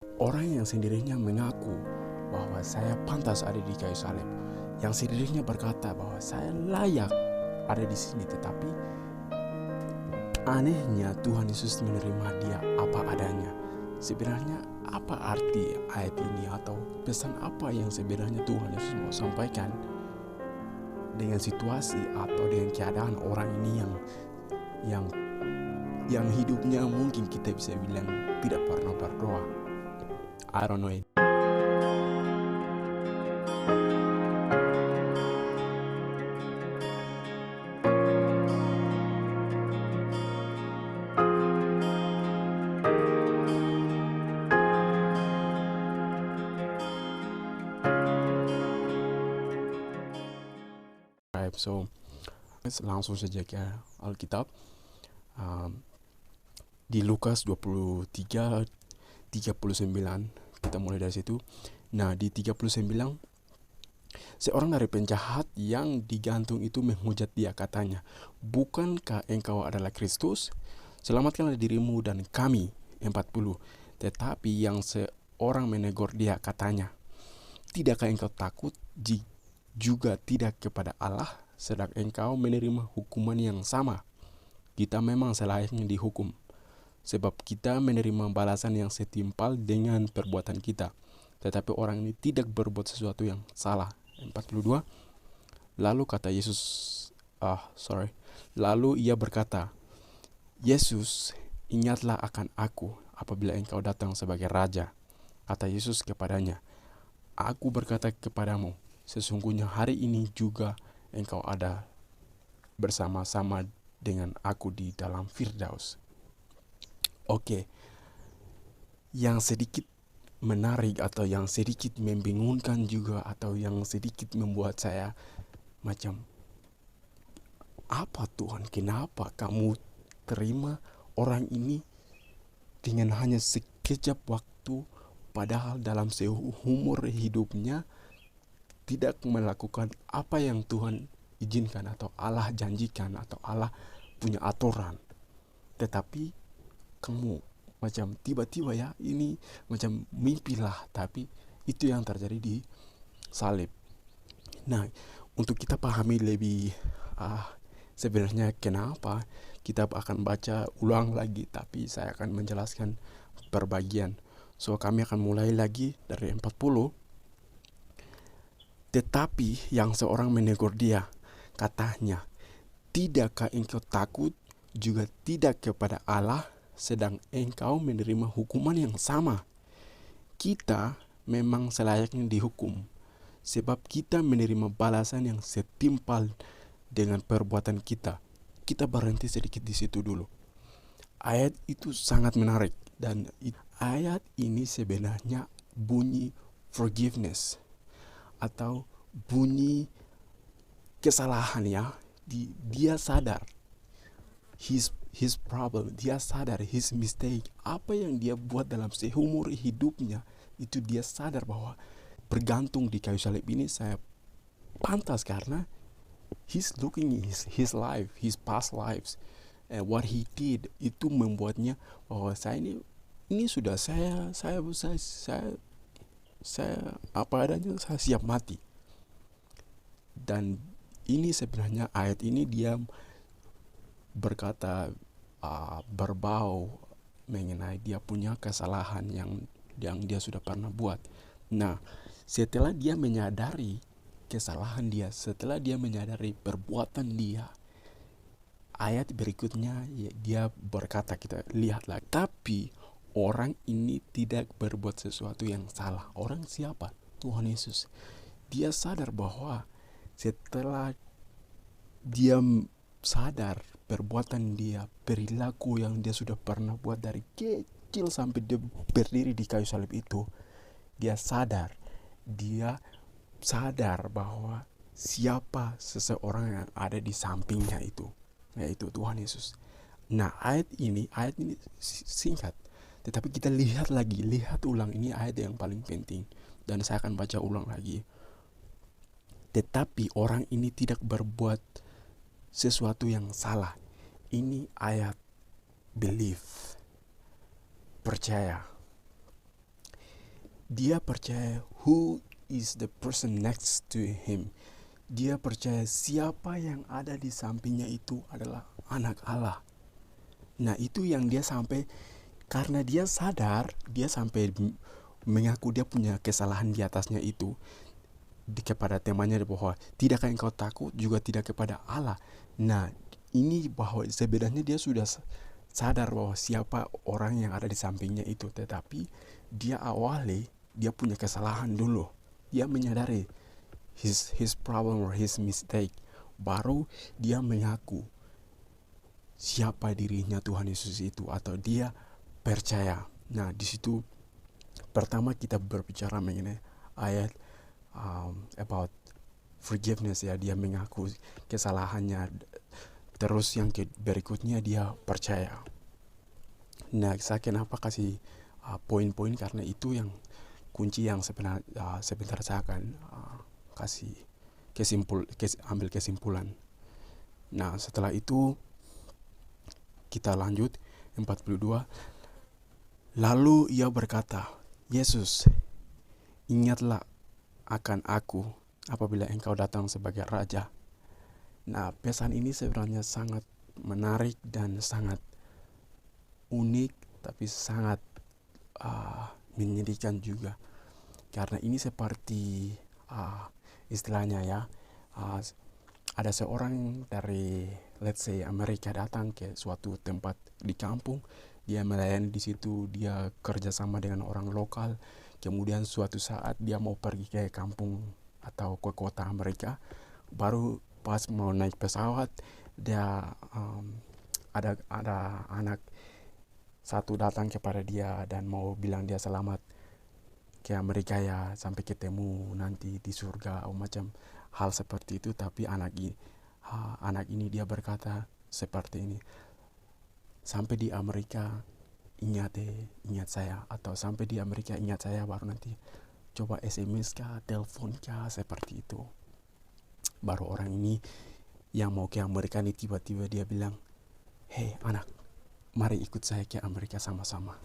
Orang yang sendirinya mengaku bahwa saya pantas ada di kayu salib, yang sendirinya berkata bahwa saya layak ada di sini, tetapi anehnya Tuhan Yesus menerima dia apa adanya. Sebenarnya apa arti ayat ini, atau pesan apa yang sebenarnya Tuhan Yesus mau sampaikan dengan situasi atau dengan keadaan orang ini yang yang hidupnya mungkin kita bisa bilang tidak pernah berdoa. I don't know it. So langsung saja ke Alkitab. Di Lukas 23 39 kita mulai dari situ. Nah, di 39, seorang dari penjahat yang digantung itu menghujat dia, katanya, "Bukankah engkau adalah Kristus? Selamatkanlah dirimu dan kami." 40. Tetapi yang seorang menegur dia, katanya, "Tidakkah engkau takut juga tidak kepada Allah, sedang engkau menerima hukuman yang sama? Kita memang selayaknya dihukum, sebab kita menerima balasan yang setimpal dengan perbuatan kita. Tetapi orang ini tidak berbuat sesuatu yang salah." 42. Lalu kata Yesus, Lalu ia berkata, "Yesus, ingatlah akan aku apabila engkau datang sebagai raja." Kata Yesus kepadanya, "Aku berkata kepadamu, sesungguhnya hari ini juga engkau ada bersama-sama dengan aku di dalam Firdaus." Oke, yang sedikit menarik atau yang sedikit membingungkan juga, atau yang sedikit membuat saya macam, apa Tuhan, kenapa kamu terima orang ini dengan hanya sekejap waktu, padahal dalam seumur hidupnya tidak melakukan apa yang Tuhan izinkan atau Allah janjikan atau Allah punya aturan, tetapi kamu macam tiba-tiba ya, ini macam mimpi lah, tapi itu yang terjadi di salib. Nah, untuk kita pahami lebih sebenarnya kenapa, kita akan baca ulang lagi, tapi saya akan menjelaskan perbagian. So, kami akan mulai lagi dari 40. Tetapi yang seorang menegur dia, katanya, "Tidakkah engkau takut juga tidak kepada Allah, sedang engkau menerima hukuman yang sama? Kita memang selayaknya dihukum, sebab kita menerima balasan yang setimpal dengan perbuatan kita." Kita berhenti sedikit di situ dulu. Ayat itu sangat menarik, dan ayat ini sebenarnya bunyi forgiveness atau bunyi kesalahan ya. Dia sadar his problem, dia sadar his mistake, apa yang dia buat dalam seumur hidupnya, itu dia sadar bahwa bergantung di kayu salib ini saya pantas, karena he's looking his life, his past lives, and what he did, itu membuatnya bahwa saya ini sudah saya apa adanya, saya siap mati. Dan ini sebenarnya ayat ini dia berkata berbau mengenai dia punya kesalahan yang dia sudah pernah buat. Nah, setelah dia menyadari kesalahan dia, setelah dia menyadari perbuatan dia, ayat berikutnya dia berkata, kita lihat lagi, "Tapi orang ini tidak berbuat sesuatu yang salah." Orang siapa? Tuhan Yesus. Dia sadar bahwa setelah dia sadar perbuatan dia, perilaku yang dia sudah pernah buat dari kecil sampai dia berdiri di kayu salib itu, dia sadar bahwa siapa seseorang yang ada di sampingnya itu, yaitu Tuhan Yesus. Nah, ayat ini singkat, tetapi kita lihat ulang, ini ayat yang paling penting, dan saya akan baca ulang lagi. Tetapi orang ini tidak berbuat sesuatu yang salah. Ini ayat belief, percaya. Dia percaya who is the person next to him. Dia percaya siapa yang ada di sampingnya itu adalah anak Allah. Nah, itu yang dia sampai, karena dia sadar, dia sampai mengaku dia punya kesalahan di atasnya itu kepada temannya bahwa tidakkah engkau takut juga tidak kepada Allah. Nah, ini bahwa sebenarnya dia sudah sadar bahwa siapa orang yang ada di sampingnya itu, tetapi dia awali dia punya kesalahan dulu. Dia menyadari his problem or his mistake, baru dia mengaku siapa dirinya Tuhan Yesus itu, atau dia percaya. Nah, di situ pertama kita berbicara mengenai ayat about forgiveness ya, dia mengaku kesalahannya. Terus yang berikutnya dia percaya. Nah, saya kenapa kasih poin-poin, karena itu yang kunci yang sebentar saya akan kasih ambil kesimpulan. Nah, setelah itu kita lanjut 42. Lalu ia berkata, Yesus, ingatlah akan aku apabila engkau datang sebagai raja. Nah, pesan ini sebenarnya sangat menarik dan sangat unik, tapi sangat menyedihkan juga. Karena ini seperti istilahnya ya, ada seorang dari let's say Amerika datang ke suatu tempat di kampung, dia melayani di situ, dia kerjasama dengan orang lokal. Kemudian suatu saat dia mau pergi ke kampung atau ke kota mereka, baru pas mau naik pesawat, dia ada anak satu datang kepada dia dan mau bilang dia selamat ke Amerika ya, sampai ketemu nanti di surga, macam hal seperti itu. Tapi anak ini dia berkata seperti ini, sampai di Amerika ingat saya, atau sampai di Amerika ingat saya, baru nanti coba SMS kah, telepon kah, seperti itu. Baru orang ini yang mau ke Amerika ini tiba-tiba dia bilang, hei anak, mari ikut saya ke Amerika sama-sama.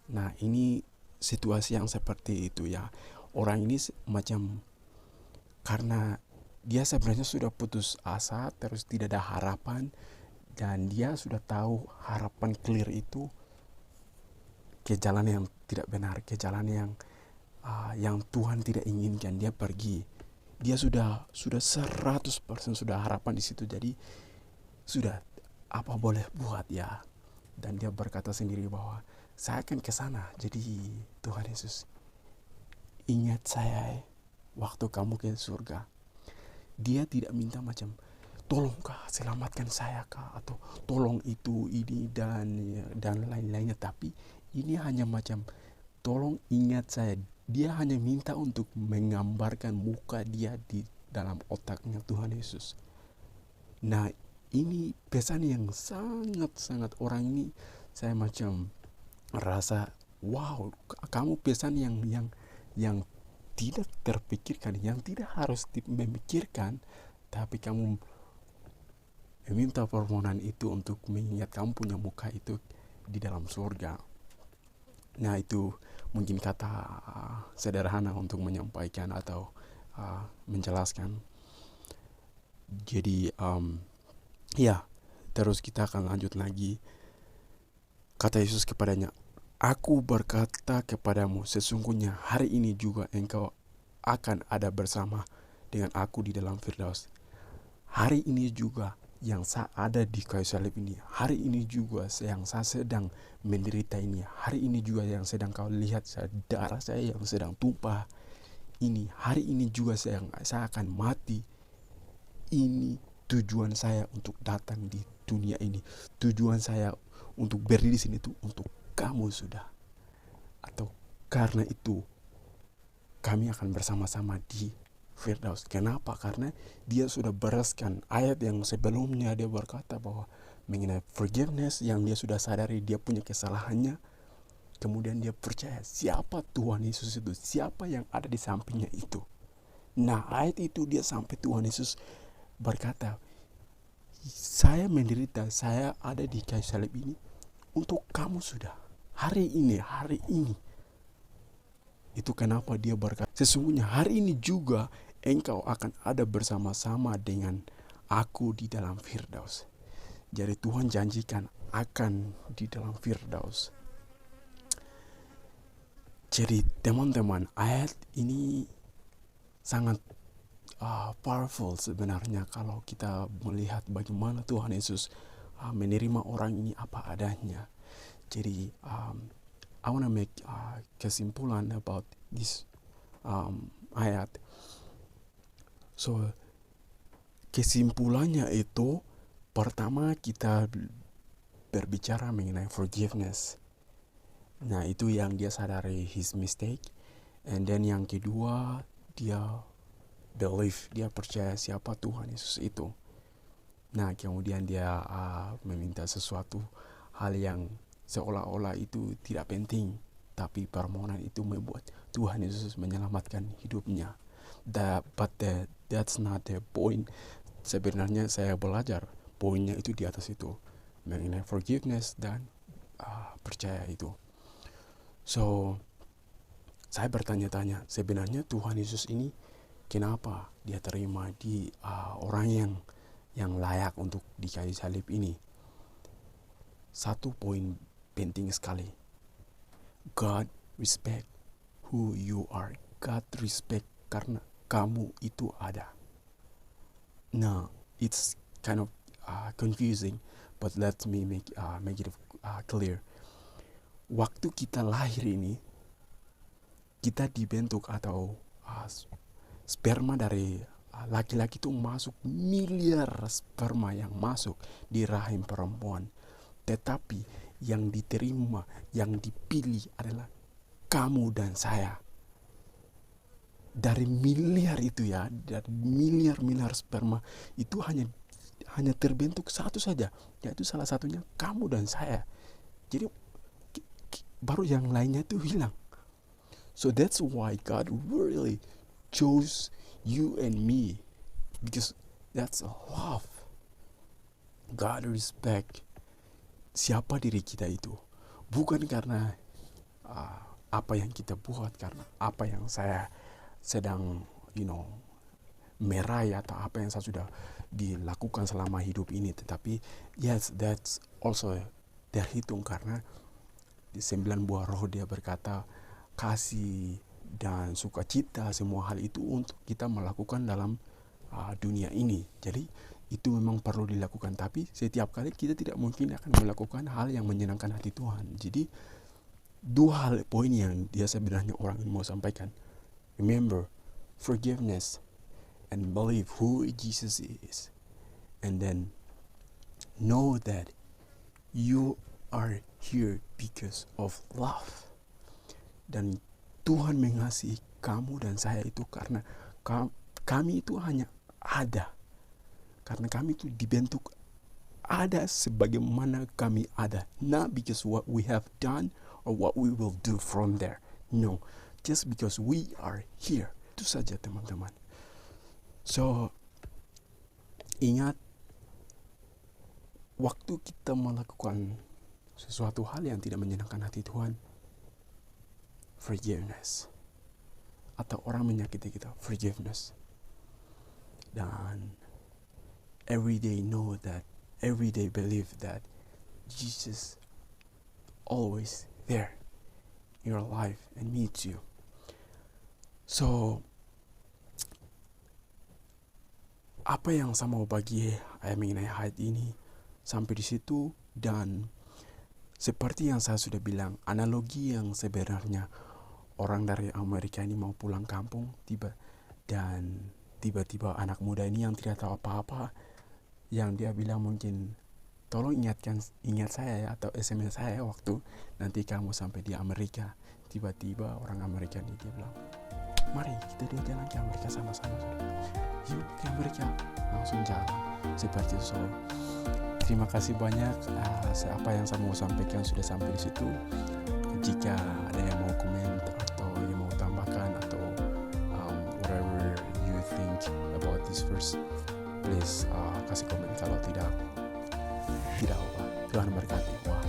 Nah, ini situasi yang seperti itu ya. Orang ini macam, karena dia sebenarnya sudah putus asa, terus tidak ada harapan, dan dia sudah tahu harapan clear itu ke jalan yang tidak benar, ke jalan yang Tuhan tidak inginkan. Dia pergi, dia sudah 100% sudah harapan di situ, jadi sudah apa boleh buat ya. Dan dia berkata sendiri bahwa saya akan ke sana. Jadi Tuhan Yesus, ingat saya waktu kamu ke surga. Dia tidak minta macam, tolongkah selamatkan saya kah, atau tolong itu ini dan lain-lainnya. Tapi ini hanya macam, tolong ingat saya. Dia hanya minta untuk menggambarkan muka dia di dalam otaknya Tuhan Yesus. Nah, ini pesan yang sangat-sangat, orang ini saya macam rasa wow, kamu pesan yang tidak terpikirkan, yang tidak harus memikirkan, tapi kamu meminta permohonan itu untuk mengingat kamu punya muka itu di dalam surga. Nah, itu mungkin kata sederhana untuk menyampaikan atau menjelaskan. Jadi ya, terus kita akan lanjut lagi. Kata Yesus kepadanya, aku berkata kepadamu, sesungguhnya hari ini juga engkau akan ada bersama dengan aku di dalam Firdaus. Hari ini juga yang saya ada di kayu salib ini, hari ini juga yang saya sedang menderita ini, hari ini juga yang sedang kau lihat darah saya yang sedang tumpah ini, hari ini juga saya akan mati. Ini tujuan saya untuk datang di dunia ini, tujuan saya untuk berdiri di sini itu untuk kamu sudah. Atau karena itu kami akan bersama-sama di Firdaus. Kenapa? Karena dia sudah bereskan ayat yang sebelumnya. Dia berkata bahwa mengenai forgiveness, yang dia sudah sadari dia punya kesalahannya. Kemudian dia percaya siapa Tuhan Yesus itu, siapa yang ada di sampingnya itu. Nah, ayat itu dia sampai Tuhan Yesus berkata, saya menderita, saya ada di kayu salib ini untuk kamu sudah. Hari ini. Itu kenapa dia berkata, sesungguhnya hari ini juga engkau akan ada bersama-sama dengan aku di dalam Firdaus. Jadi Tuhan janjikan akan di dalam Firdaus. Jadi teman-teman, ayat ini sangat powerful sebenarnya kalau kita melihat bagaimana Tuhan Yesus menerima orang ini apa adanya. Jadi I wanna make kesimpulan about this ayat. So kesimpulannya itu, pertama kita berbicara mengenai forgiveness. Nah itu yang dia sadari his mistake. And then yang kedua, dia believe, dia percaya siapa Tuhan Yesus itu. Nah kemudian dia meminta sesuatu hal yang seolah-olah itu tidak penting, tapi permohonan itu membuat Tuhan Yesus menyelamatkan hidupnya. That's not the point. Sebenarnya saya belajar poinnya itu di atas itu, mengenai forgiveness dan percaya itu. So saya bertanya-tanya, sebenarnya Tuhan Yesus ini kenapa dia terima di orang yang layak untuk di kayu salib ini? Satu poin penting sekali. God respect who you are. God respect karena kamu itu ada. Nah, it's kind of confusing, but let me make it clear. Waktu kita lahir ini, kita dibentuk atau sperma dari laki-laki itu masuk miliar sperma yang masuk di rahim perempuan. Tetapi yang diterima, yang dipilih adalah kamu dan saya. Dari miliar itu ya, dari miliar sperma itu hanya terbentuk satu saja, yaitu salah satunya kamu dan saya. Jadi baru yang lainnya itu hilang. So that's why God really chose you and me, because that's love. God respect siapa diri kita itu, bukan karena apa yang kita buat, karena apa yang saya sedang meraih atau apa yang saya sudah dilakukan selama hidup ini. Tetapi yes, that's also terhitung karena di 9 buah roh dia berkata kasih dan sukacita, semua hal itu untuk kita melakukan dalam dunia ini. Jadi itu memang perlu dilakukan, tapi setiap kali kita tidak mungkin akan melakukan hal yang menyenangkan hati Tuhan. Jadi dua hal poin yang dia sebenarnya orang ini mau sampaikan. Remember, forgiveness and believe who Jesus is. And then know that you are here because of love. Dan Tuhan mengasihi kamu dan saya itu karena kami itu hanya ada. Karena kami itu dibentuk ada sebagaimana kami ada. Not because what we have done or what we will do from there. No, just because we are here. Itu saja teman-teman. So, ingat, waktu kita melakukan sesuatu hal yang tidak menyenangkan hati Tuhan, forgiveness. Atau orang menyakiti kita, forgiveness. Dan every day know that, every day believe that Jesus always there in your life and meets you. So, apa yang saya mau bagi mengenai ayat ini sampai di situ. Dan seperti yang saya sudah bilang, analogi yang sebenarnya orang dari Amerika ini mau pulang kampung tiba-tiba anak muda ini yang tidak tahu apa-apa, yang dia bilang mungkin tolong ingat saya ya, atau SMS saya waktu nanti kamu sampai di Amerika. Tiba-tiba orang Amerika ini dia bilang, mari kita jalan ke Amerika sama-sama. Yuk ke Amerika, langsung jalan seperti itu. So, terima kasih banyak. Apa yang saya mau sampaikan sudah sampai di situ. Jika ada yang mau komen atau yang mau tambahkan atau whatever you think about this verse, please kasih komen. Kalau tidak apa. Tuhan berkati. Wah.